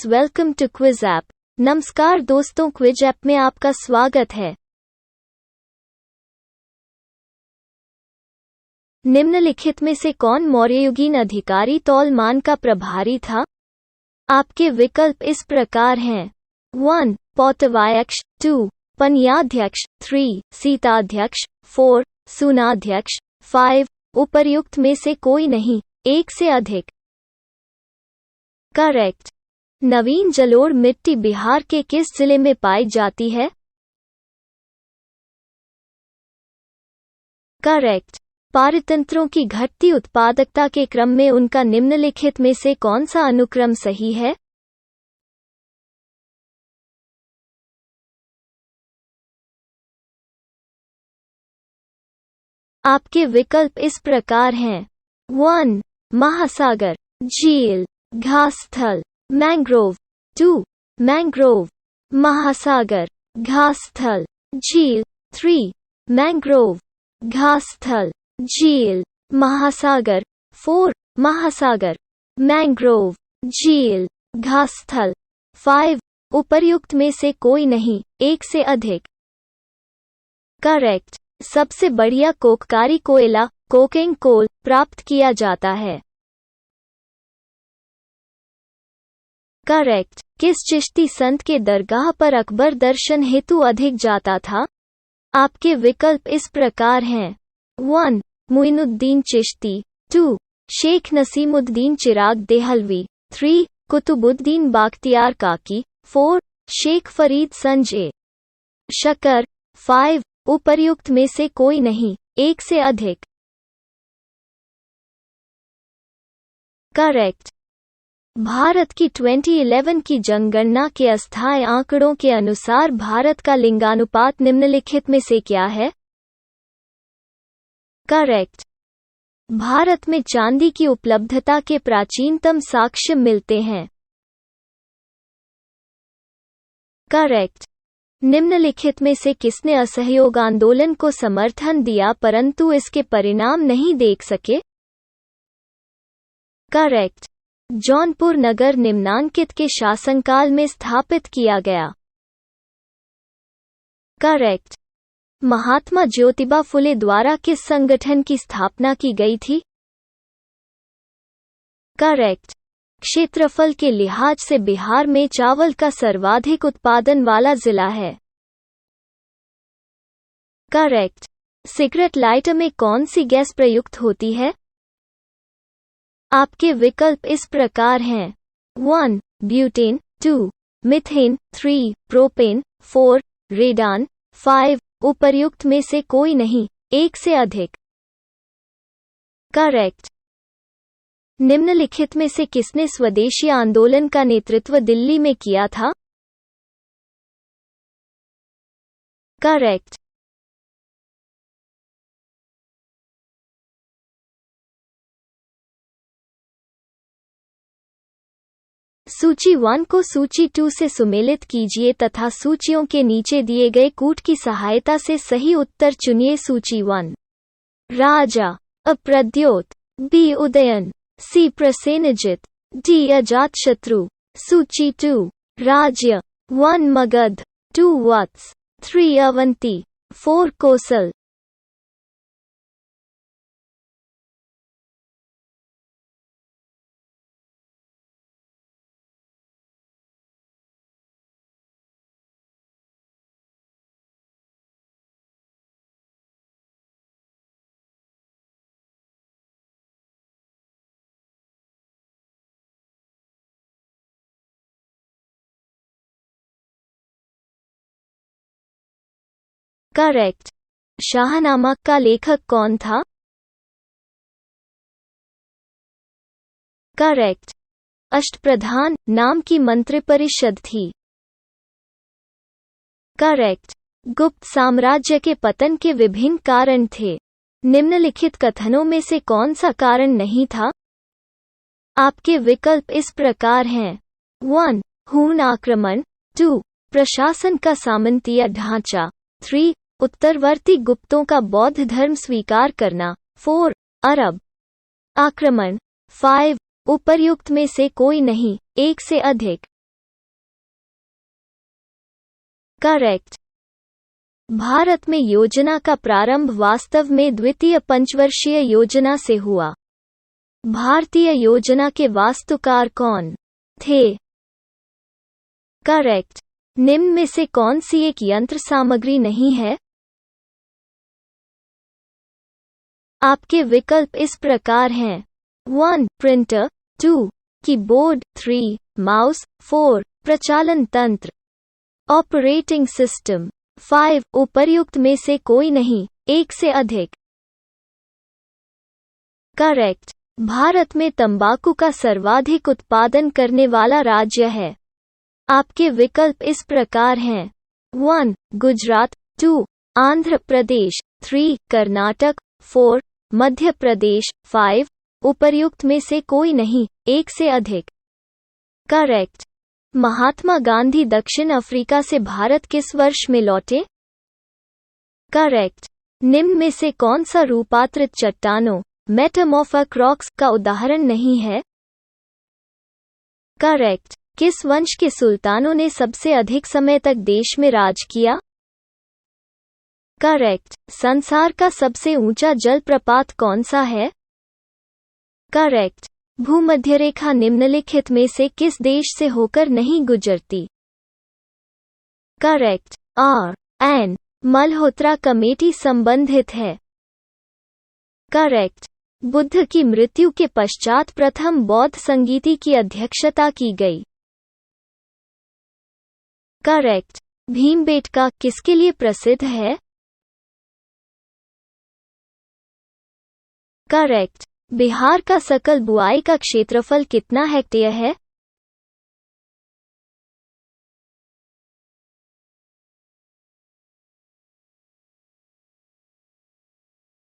Friends, welcome to quiz app. नमस्कार दोस्तों, quiz app में आपका स्वागत है। निम्नलिखित में से कौन मौर्ययुगीन अधिकारी तौल मान का प्रभारी था? आपके विकल्प इस प्रकार हैं: 1. पौतवायक्ष, 2. पन्याध्यक्ष, 3. सीताध्यक्ष, 4. सुनाध्यक्ष, 5. उपर्युक्त में से कोई नहीं, एक से अधिक। करेक्ट। नवीन जलोढ़ मिट्टी बिहार के किस जिले में पाई जाती है? करेक्ट। पारतंत्रों की घटती उत्पादकता के क्रम में उनका निम्नलिखित में से कौन सा अनुक्रम सही है? आपके विकल्प इस प्रकार हैं: 1. महासागर, झील, घास स्थल, मैंग्रोव, 2. मैंग्रोव, महासागर, घास स्थल, झील, 3. मैंग्रोव, घास स्थल, झील, महासागर, 4. महासागर, मैंग्रोव, झील, घास स्थल, 5. उपर्युक्त में से कोई नहीं, एक से अधिक। करेक्ट। सबसे बढ़िया कोककारी कोयला कोकिंग कोल प्राप्त किया जाता है। करेक्ट। किस चिश्ती संत के दरगाह पर अकबर दर्शन हेतु अधिक जाता था? आपके विकल्प इस प्रकार हैं: 1. मुइनुद्दीन चिश्ती, 2. शेख नसीमुद्दीन चिराग देहलवी, 3. कुतुबुद्दीन बाख्तियार काकी, 4. शेख फरीद संजय शकर, 5. उपर्युक्त में से कोई नहीं, एक से अधिक। करेक्ट। भारत की 2011 की जनगणना के अस्थायी आंकड़ों के अनुसार भारत का लिंगानुपात निम्नलिखित में से क्या है? करेक्ट। भारत में चांदी की उपलब्धता के प्राचीनतम साक्ष्य मिलते हैं। करेक्ट। निम्नलिखित में से किसने असहयोग आंदोलन को समर्थन दिया परंतु इसके परिणाम नहीं देख सके? करेक्ट। जौनपुर नगर निम्नांकित के शासनकाल में स्थापित किया गया। करेक्ट। महात्मा ज्योतिबा फुले द्वारा किस संगठन की स्थापना की गई थी? करेक्ट। क्षेत्रफल के लिहाज से बिहार में चावल का सर्वाधिक उत्पादन वाला जिला है। करेक्ट। सिगरेट लाइटर में कौन सी गैस प्रयुक्त होती है? आपके विकल्प इस प्रकार हैं: 1. ब्यूटेन, 2. मीथेन, 3. प्रोपेन, 4. रेडान, 5. उपर्युक्त में से कोई नहीं, एक से अधिक। करेक्ट। निम्नलिखित में से किसने स्वदेशी आंदोलन का नेतृत्व दिल्ली में किया था? करेक्ट। सूची 1 को सूची 2 से सुमेलित कीजिए तथा सूचियों के नीचे दिए गए कूट की सहायता से सही उत्तर चुनिए। सूची 1: राजा, अ प्रद्योत, बी उदयन, सी प्रसेनजित, डी अजातशत्रु। सूची 2: राज्य, 1 मगध, 2 वत्स, 3 अवंती, 4 कोसल। करेक्ट। शाहनामा का लेखक कौन था? करेक्ट। अष्टप्रधान नाम की मंत्रिपरिषद थी। करेक्ट। गुप्त साम्राज्य के पतन के विभिन्न कारण थे। निम्नलिखित कथनों में से कौन सा कारण नहीं था? आपके विकल्प इस प्रकार हैं: 1. हूण आक्रमण, 2. प्रशासन का सामंतीय ढांचा, 3. उत्तरवर्ती गुप्तों का बौद्ध धर्म स्वीकार करना, 4. अरब आक्रमण, 5. उपर्युक्त में से कोई नहीं, एक से अधिक। करेक्ट। भारत में योजना का प्रारंभ वास्तव में द्वितीय पंचवर्षीय योजना से हुआ। भारतीय योजना के वास्तुकार कौन थे? करेक्ट। निम्न में से कौन सी एक यंत्र सामग्री नहीं है? आपके विकल्प इस प्रकार हैं: 1 प्रिंटर, 2 कीबोर्ड, 3 माउस, 4 प्रचालन तंत्र, ऑपरेटिंग सिस्टम, 5 उपर्युक्त में से कोई नहीं, एक से अधिक। करेक्ट। भारत में तंबाकू का सर्वाधिक उत्पादन करने वाला राज्य है। आपके विकल्प इस प्रकार हैं: 1 गुजरात, 2 आंध्र प्रदेश, 3 कर्नाटक, 4 मध्य प्रदेश, 5 उपर्युक्त में से कोई नहीं, एक से अधिक। करेक्ट। महात्मा गांधी दक्षिण अफ्रीका से भारत किस वर्ष में लौटे? करेक्ट। निम्न में से कौन सा रूपांतरित चट्टानों मेटामॉर्फिक रॉक्स का उदाहरण नहीं है? करेक्ट। किस वंश के सुल्तानों ने सबसे अधिक समय तक देश में राज किया? करेक्ट। संसार का सबसे ऊंचा जलप्रपात कौन सा है? करेक्ट। भूमध्यरेखा निम्नलिखित में से किस देश से होकर नहीं गुजरती? करेक्ट। R.N. मल्होत्रा कमेटी संबंधित है। करेक्ट। बुद्ध की मृत्यु के पश्चात प्रथम बौद्ध संगीति की अध्यक्षता की गई। करेक्ट। भीमबेटका किसके लिए प्रसिद्ध है? करेक्ट। बिहार का सकल बुआई का क्षेत्रफल कितना हेक्टेयर है?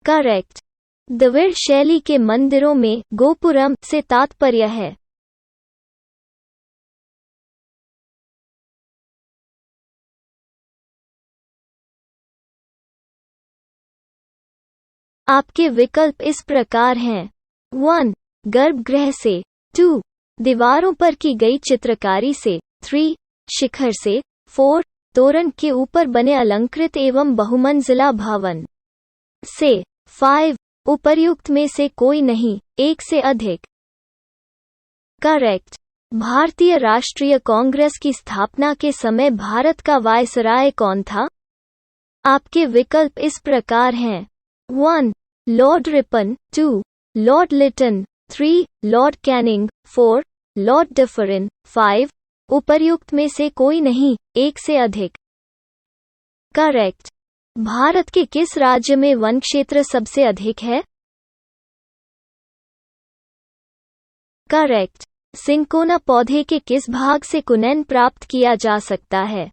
करेक्ट। द्रविड़ शैली के मंदिरों में गोपुरम से तात्पर्य है। आपके विकल्प इस प्रकार हैं: 1 गर्भगृह से, 2 दीवारों पर की गई चित्रकारी से, 3 शिखर से, 4 तोरण के ऊपर बने अलंकृत एवं बहुमंजिला भवन से, 5 उपर्युक्त में से कोई नहीं, एक से अधिक। करेक्ट। भारतीय राष्ट्रीय कांग्रेस की स्थापना के समय भारत का वायसराय कौन था? आपके विकल्प इस प्रकार हैं: 1 Lord Ripon, 2 Lord Lytton, 3 Lord Canning, 4 Lord Dufferin, 5 उपर्युक्त में से कोई नहीं, एक से अधिक। करेक्ट। भारत के किस राज्य में वन क्षेत्र सबसे अधिक है? करेक्ट। सिंकोना पौधे के किस भाग से कुनैन प्राप्त किया जा सकता है?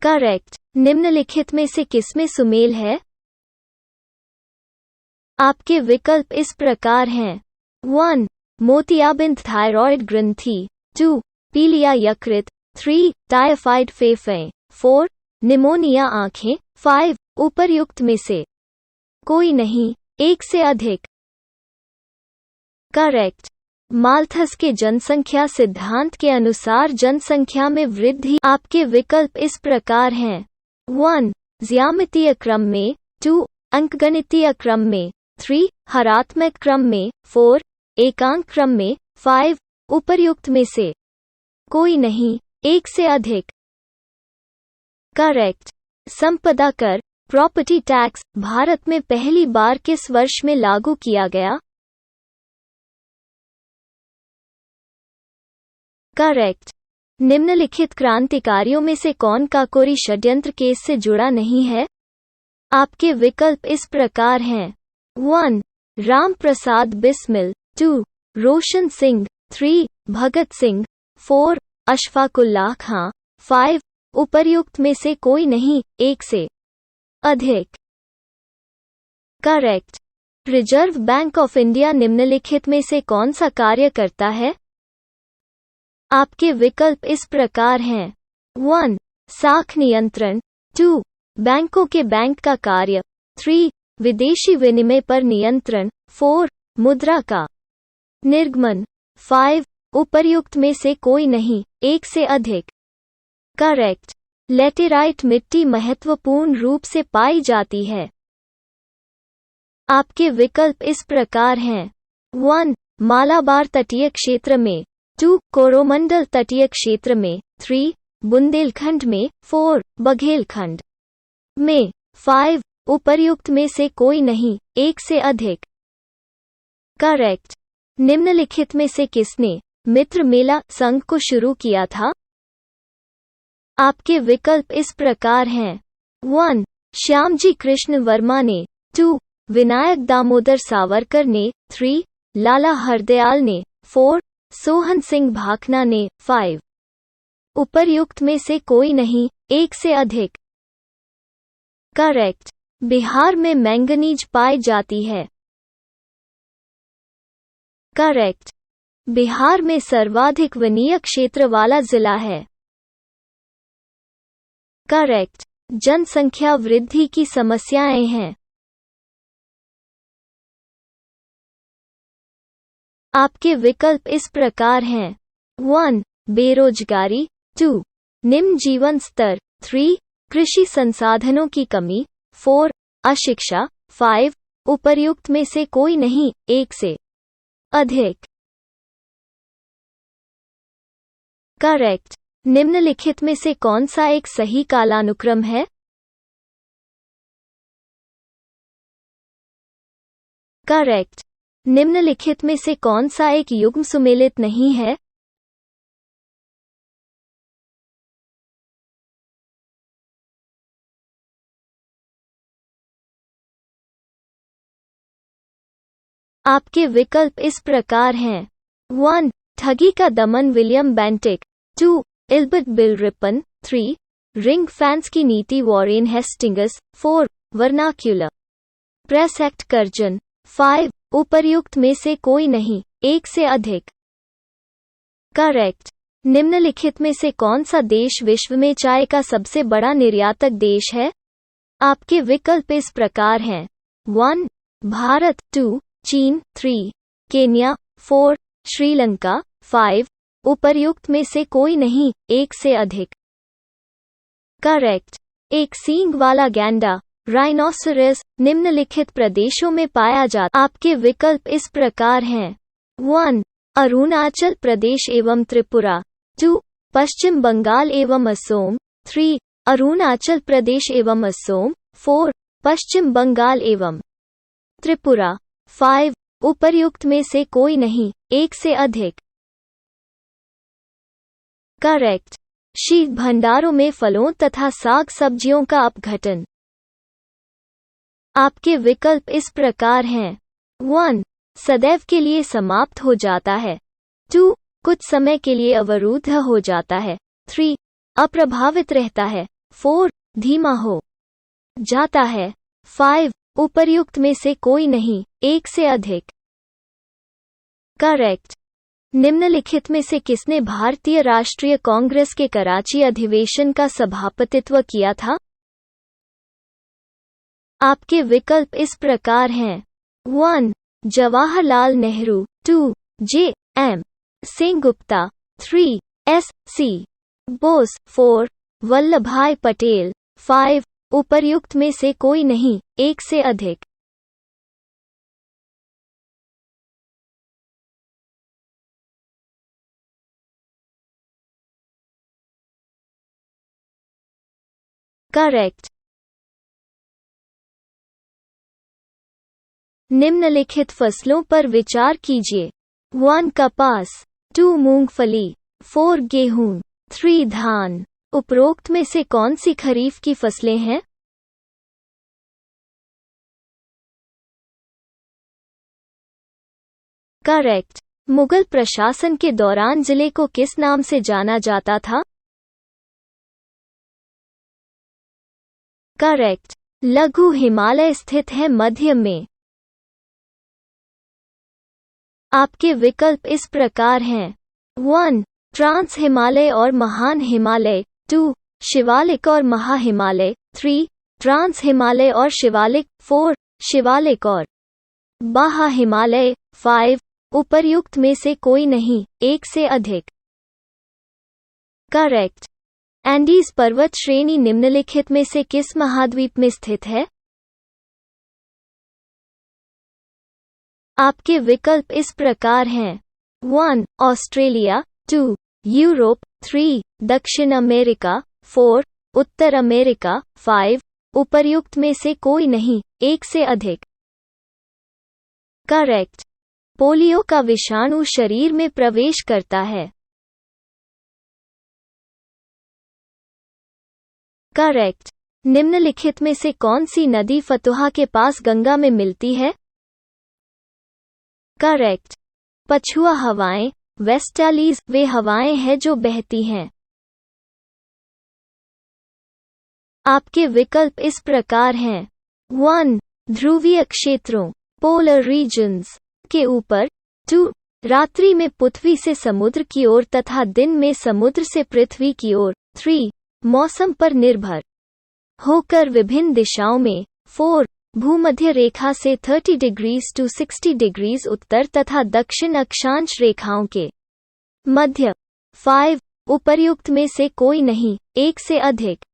करेक्ट। निम्नलिखित में से किसमें सुमेल है? आपके विकल्प इस प्रकार हैं: 1 मोतियाबिंद थायरॉयड ग्रंथि, 2 पीलिया यकृत, 3 टाइफाइड फेफड़े, 4 निमोनिया आंखें, 5 उपर्युक्त में से कोई नहीं, एक से अधिक। करेक्ट। माल्थस के जनसंख्या सिद्धांत के अनुसार जनसंख्या में वृद्धि। आपके विकल्प इस प्रकार हैं: 1 ज्यामितीय क्रम में, 2 अंकगणितीय क्रम में, 3 हरात्मक क्रम में, 4 एकांक क्रम में, 5 उपर्युक्त में से कोई नहीं, एक से अधिक। करेक्ट। संपदा कर प्रॉपर्टी टैक्स भारत में पहली बार किस वर्ष में लागू किया गया? करेक्ट। निम्नलिखित क्रांतिकारियों में से कौन काकोरी षड्यंत्र केस से जुड़ा नहीं है? आपके विकल्प इस प्रकार हैं: 1 राम प्रसाद बिस्मिल, 2 रोशन सिंह, 3 भगत सिंह, 4 अशफाकुल्लाह खां, 5 उपर्युक्त में से कोई नहीं, एक से अधिक। Correct. Reserve bank of India निम्नलिखित में से कौन सा कार्य करता है? आपके विकल्प इस प्रकार हैं: 1 साख नियंत्रण, 2 बैंकों के बैंक का कार्य, 3 विदेशी विनिमय पर नियंत्रण, 4 मुद्रा का निर्गमन। 5 उपर्युक्त में से कोई नहीं, एक से अधिक। करेक्ट। लेटेराइट मिट्टी महत्वपूर्ण रूप से पाई जाती है। आपके विकल्प इस प्रकार हैं। 1 मालाबार तटीय क्षेत्र में, 2 कोरोमंडल तटीय क्षेत्र में, 3 बुंदेलखंड में, 4 बघेलखंड में, 5 उपर्युक्त में से कोई नहीं, एक से अधिक। करेक्ट। निम्नलिखित में से किसने मित्र मेला संघ को शुरू किया था? आपके विकल्प इस प्रकार हैं। 1 श्यामजी कृष्ण वर्मा ने, 2 विनायक दामोदर सावरकर ने, 3 लाला हरदयाल ने, 4 सोहन सिंह भाखना ने, 5 उपर्युक्त में से कोई नहीं, एक से अधिक। करेक्ट। बिहार में मैंगनीज पाई जाती है। करेक्ट। बिहार में सर्वाधिक वनीय क्षेत्र वाला जिला है। करेक्ट। जनसंख्या वृद्धि की समस्याएं हैं। आपके विकल्प इस प्रकार हैं। 1 बेरोजगारी, 2 निम्न जीवन स्तर, 3 कृषि संसाधनों की कमी, 4 अशिक्षा, 5 उपर्युक्त में से कोई नहीं, एक से अधिक। करेक्ट। निम्नलिखित में से कौन सा एक सही कालानुक्रम है? करेक्ट। निम्नलिखित में से कौन सा एक युग्म सुमेलित नहीं है? आपके विकल्प इस प्रकार हैं। 1 ठगी का दमन William Bentinck, 2 Ilbert bill Ripon, 3 ring fans की नीति Warren Hastings, 4 vernacular press act Curzon, 5 उपर्युक्त में से कोई नहीं, एक से अधिक। करेक्ट। निम्नलिखित में से कौन सा देश विश्व में चाय का सबसे बड़ा निर्यातक देश है? आपके विकल्प इस प्रकार हैं। 1 भारत, 2 चीन, 3 केन्या, 4 श्रीलंका, 5 उपर्युक्त में से कोई नहीं, एक से अधिक। करेक्ट। एक सींग वाला गैंडा राइनोसरस निम्नलिखित प्रदेशों में पाया जाता। आपके विकल्प इस प्रकार हैं। 1 अरुणाचल प्रदेश एवं त्रिपुरा, 2 पश्चिम बंगाल एवं असोम, 3 अरुणाचल प्रदेश एवं असोम, 4 पश्चिम बंगाल एवं त्रिपुरा, 5 उपर्युक्त में से कोई नहीं, एक से अधिक। करेक्ट। शीत भंडारों में फलों तथा साग सब्जियों का अपघटन। आपके विकल्प इस प्रकार हैं। 1 सदैव के लिए समाप्त हो जाता है, 2 कुछ समय के लिए अवरुद्ध हो जाता है, 3 अप्रभावित रहता है, 4 धीमा हो जाता है, 5 उपर्युक्त में से कोई नहीं, एक से अधिक। करेक्ट। निम्नलिखित में से किसने भारतीय राष्ट्रीय कांग्रेस के कराची अधिवेशन का सभापतित्व किया था? आपके विकल्प इस प्रकार हैं। 1 जवाहरलाल नेहरू, 2 जे.एम. सेनगुप्ता, 3 एस.सी. बोस, 4 वल्लभभाई पटेल, 5 उपर्युक्त में से कोई नहीं, एक से अधिक। करेक्ट। निम्नलिखित फसलों पर विचार कीजिए। 1 कपास, 2 मूंगफली, 4 गेहूं, 3 धान। उपरोक्त में से कौन सी खरीफ की फसलें हैं? करेक्ट। मुगल प्रशासन के दौरान जिले को किस नाम से जाना जाता था? करेक्ट। लघु हिमालय स्थित है मध्य में। आपके विकल्प इस प्रकार हैं। 1 ट्रांस हिमालय और महान हिमालय, 2 शिवालिक और महा हिमालय, 3 ट्रांस हिमालय और शिवालिक, 4 शिवालिक और महा हिमालय, 5 उपर्युक्त में से कोई नहीं, एक से अधिक। करेक्ट। एंडीज पर्वत श्रेणी निम्नलिखित में से किस महाद्वीप में स्थित है? आपके विकल्प इस प्रकार हैं। 1. ऑस्ट्रेलिया, 2. यूरोप, 3. दक्षिण अमेरिका, 4. उत्तर अमेरिका, 5. उपर्युक्त में से कोई नहीं, एक से अधिक। करेक्ट। पोलियो का विषाणु शरीर में प्रवेश करता है। करेक्ट। निम्नलिखित में से कौन सी नदी फतुहा के पास गंगा में मिलती है? करेक्ट। पछुआ हवाएं, वेस्टालीज वे हवाएं हैं जो बहती हैं। आपके विकल्प इस प्रकार हैं। 1. ध्रुवीय क्षेत्रों, पोलर रीजन्स के ऊपर, 2. रात्रि में पृथ्वी से समुद्र की ओर तथा दिन में समुद्र से पृथ्वी की ओर, 3. मौसम पर निर्भर होकर विभिन्न दिशाओं में, 4. भूमध्य रेखा से 30 डिग्रीज to 60 डिग्रीज उत्तर तथा दक्षिण अक्षांश रेखाओं के मध्य, 5. उपर्युक्त में से कोई नहीं, एक से अधिक।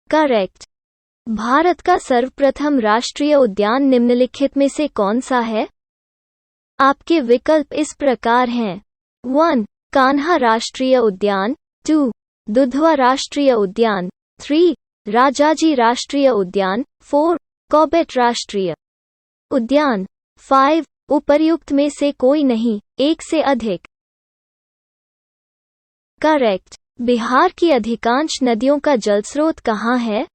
करेक्ट। भारत का सर्वप्रथम राष्ट्रीय उद्यान निम्नलिखित में से कौन सा है? आपके विकल्प इस प्रकार हैं। 1. कान्हा राष्ट्रीय उद्यान, 2. दुधवा राष्ट्रीय उद्यान, 3. राजाजी राष्ट्रीय उद्यान, 4. कॉर्बेट राष्ट्रीय उद्यान, 5. उपर्युक्त में से कोई नहीं, एक से अधिक। करेक्ट। बिहार की अधिकांश नदियों का जलस्रोत कहाँ है?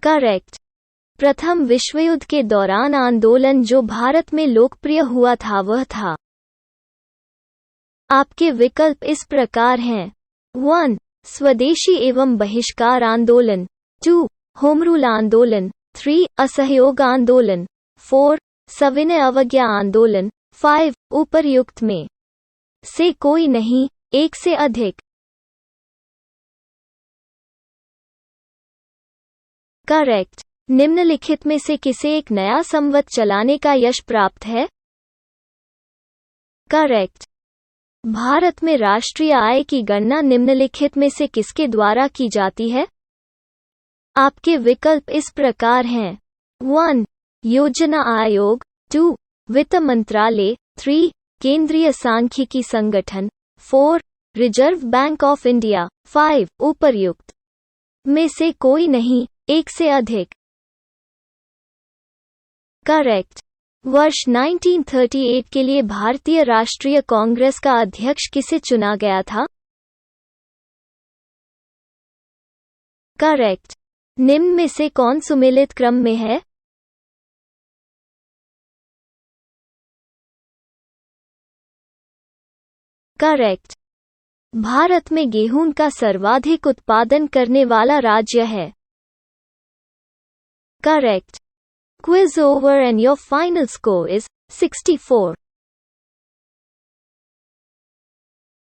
करेक्ट। प्रथम विश्वयुद्ध के दौरान आंदोलन जो भारत में लोकप्रिय हुआ था वह था। आपके विकल्प इस प्रकार हैं। 1. स्वदेशी एवं बहिष्कार आंदोलन, 2. होमरूल आंदोलन, 3. असहयोग आंदोलन, 4. सविनय अवज्ञा आंदोलन, 5. उपर्युक्त में से कोई नहीं, एक से अधिक। करेक्ट। निम्नलिखित में से किसे एक नया संवत चलाने का यश प्राप्त है? करेक्ट। भारत में राष्ट्रीय आय की गणना निम्नलिखित में से किसके द्वारा की जाती है? आपके विकल्प इस प्रकार हैं। 1. योजना आयोग, 2. वित्त मंत्रालय, 3. केंद्रीय सांख्यिकी संगठन, 4. Reserve bank of India, 5. उपर्युक्त में से कोई नहीं, एक से अधिक। करेक्ट। वर्ष 1938 के लिए भारतीय राष्ट्रीय कांग्रेस का अध्यक्ष किसे चुना गया था? करेक्ट। निम्न में से कौन सुमेलित क्रम में है? करेक्ट। भारत में गेहूं का सर्वाधिक उत्पादन करने वाला राज्य है। Correct. Quiz over and your final score is 64.